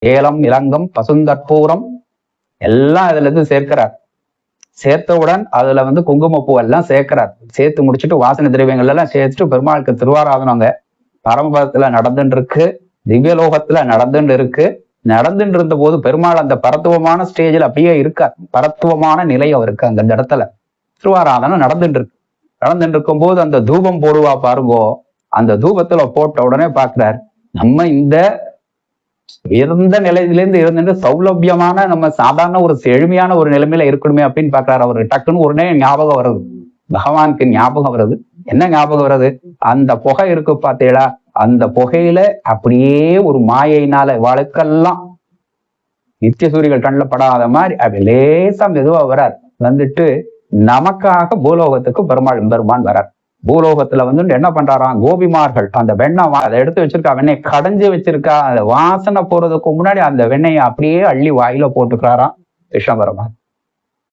ஏலம் இலங்கம் பசுந்தற்பூரம் எல்லாம் அதுல இருந்து சேர்க்கிறார். சேர்த்தவுடன் அதுல குங்குமப்பூ எல்லாம் சேர்க்கிறார். சேர்த்து முடிச்சுட்டு வாசனை திரவியங்கள் எல்லாம் சேர்த்துட்டு பெருமாளுக்கு திருவாராதனங்க பரமபதத்துல நடந்துட்டு இருக்கு, திவ்யலோகத்துல நடந்துட்டு இருக்கு. நடந்துட்டு இருந்த போது பெருமாள் அந்த பரத்துவமான ஸ்டேஜில் அப்படியே இருக்கார். பரத்துவமான நிலை அவருக்கு அந்த இடத்துல திருவாராதனம் நடந்துட்டு இருக்கு. நடந்துட்டு இருக்கும் போது அந்த தூபம் போடுவா பாருங்கோ, அந்த தூபத்துல போட்ட உடனே பாக்குறார், நம்ம இந்த உயர்ந்த நிலையிலிருந்து இருந்துட்டு சௌலபியமான நம்ம சாதாரண ஒரு எளிமையான ஒரு நிலைமையில இருக்கணுமே அப்படின்னு பாக்குறாரு. அவரு டக்குன்னு உடனே ஞாபகம் வருது, பகவானுக்கு ஞாபகம் வருது. என்ன ஞாபகம் வருது? அந்த புகை இருக்கு பார்த்தீங்களா, அந்த புகையில அப்படியே ஒரு மாயையினால வழக்கெல்லாம் நித்திய சூரியர்கள் கண்ணில் படாத மாதிரி அப்படி லேசா மெதுவா வரார். வந்துட்டு நமக்காக பூலோகத்துக்கு பெருமான் வரார். பூலோகத்துல என்ன பண்றாராம், கோபிமார்கள் அந்த வெண்ணெய் அதை எடுத்து வச்சிருக்கா, வெண்ணெய் கடைஞ்சு வச்சிருக்கா, அந்த வாசனை போறதுக்கு முன்னாடி அந்த வெண்ணெயை அப்படியே அள்ளி வாயில போட்டுக்கிறாராம் கிருஷ்ண பெருமான்.